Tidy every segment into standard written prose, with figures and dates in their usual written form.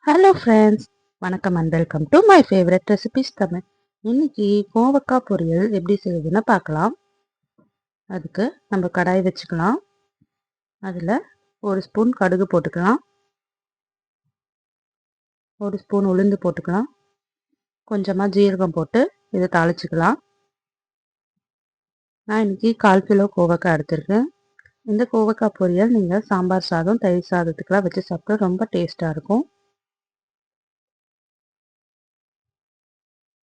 Hello friends, வணக்கம் and welcome to my favourite recipes Tamil. இன்னைக்கு கோவக்காய் பொரியல் எப்படி செய்யுதுன்னு பார்க்கலாம். அதுக்கு நம்ம கடாய் வச்சுக்கலாம். அதில் ஒரு ஸ்பூன் கடுகு போட்டுக்கலாம், ஒரு ஸ்பூன் உளுந்து போட்டுக்கலாம், கொஞ்சமாக ஜீரகம் போட்டு இதை தாளிச்சுக்கலாம். நான் இன்னைக்கு 1/4 கிலோ கோவக்காய் எடுத்திருக்கேன். இந்த கோவக்காய் பொரியல் நீங்கள் சாம்பார் சாதம், தயிர் சாதத்துக்கெலாம் வச்சு சாப்பிட்டா ரொம்ப டேஸ்ட்டாக இருக்கும்.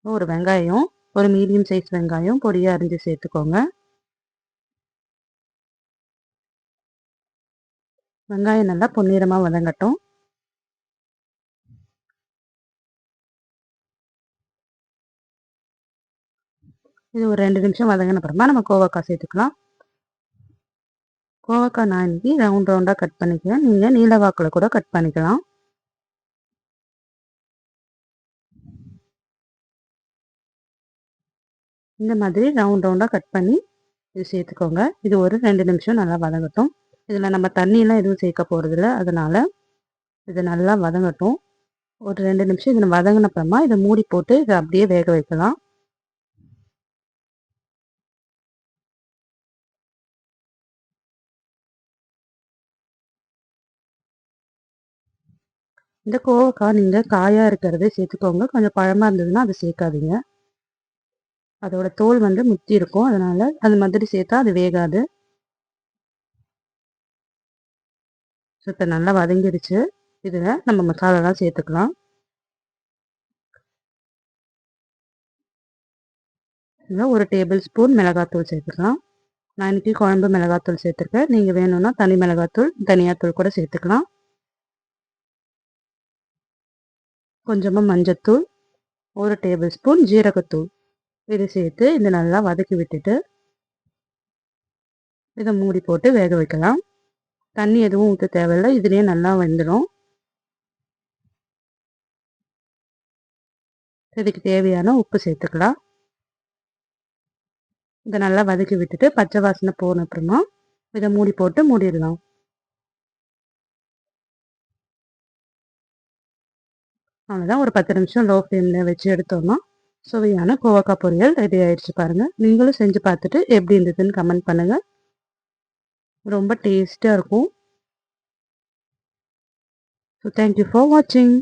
ஒரு வெங்காயம், ஒரு மீடியம் சைஸ் வெங்காயம் பொடியாக அரிஞ்சு சேர்த்துக்கோங்க. வெங்காயம் நல்லா பொன்னிறமாக வதங்கட்டும். இது ஒரு 2 நிமிஷம் வதங்கின அப்புறமா நம்ம கோவக்காய் சேர்த்துக்கலாம். கோவக்காய் நான் இன்னைக்கு ரவுண்டாக கட் பண்ணிக்கிறேன். நீங்கள் நீல வாக்கில் கூட கட் பண்ணிக்கலாம். இந்த மாதிரி ரவுண்டாக கட் பண்ணி இது சேர்த்துக்கோங்க. இது ஒரு 2 நிமிஷம் நல்லா வதங்கட்டும். இதில் நம்ம தண்ணியெலாம் எதுவும் சேர்க்க போகிறதில்ல, அதனால் இது நல்லா வதங்கட்டும். ஒரு 2 நிமிஷம் இதில் வதங்கின அப்புறமா இதை மூடி போட்டு இதை அப்படியே வேக வைக்கலாம். இந்த கோவக்காய் நீங்கள் காயாக இருக்கிறதே சேர்த்துக்கோங்க. கொஞ்சம் பழமாக இருந்ததுன்னா அதை சேர்க்காதீங்க. அதோட தோல் முத்தி இருக்கும், அதனால் அது மாதிரி சேர்த்தா அது வேகாது. ஸோ இப்போ நல்லா வதங்கிடுச்சு. இதில் நம்ம மசாலாலாம் சேர்த்துக்கலாம். இதில் ஒரு டேபிள் ஸ்பூன் மிளகாத்தூள் சேர்த்துக்கலாம். நான் இன்றைக்கி குழம்பு மிளகாத்தூள் சேர்த்துருக்கேன். நீங்கள் வேணும்னா தனி மிளகாத்தூள், தனியாத்தூள் கூட சேர்த்துக்கலாம். கொஞ்சமாக மஞ்சத்தூள், ஒரு டேபிள் ஸ்பூன் ஜீரகத்தூள் இது சேர்த்து இதை நல்லா வதக்கி விட்டுட்டு இதை மூடி போட்டு வேக வைக்கலாம். தண்ணி எதுவும் ஊற்ற தேவையில்லை, இதுலேயே நல்லா வெந்துடும். இதுக்கு தேவையான உப்பு சேர்த்துக்கலாம். இதை நல்லா வதக்கி விட்டுட்டு பச்சை வாசனை போன அப்புறமா இதை மூடி போட்டு மூடிடலாம். அவ்வளோதான், ஒரு 10 நிமிஷம் லோ ஃப்ளேமில் வச்சு எடுத்தோம்னா சுவையான கோவக்காய் பொரியல் ரெடி ஆயிடுச்சு பாருங்கள். நீங்களும் செஞ்சு பார்த்துட்டு எப்படி இருந்ததுன்னு கமெண்ட் பண்ணுங்கள். ரொம்ப டேஸ்ட்டாக இருக்கும். ஸோ தேங்க்யூ ஃபார் வாட்சிங்.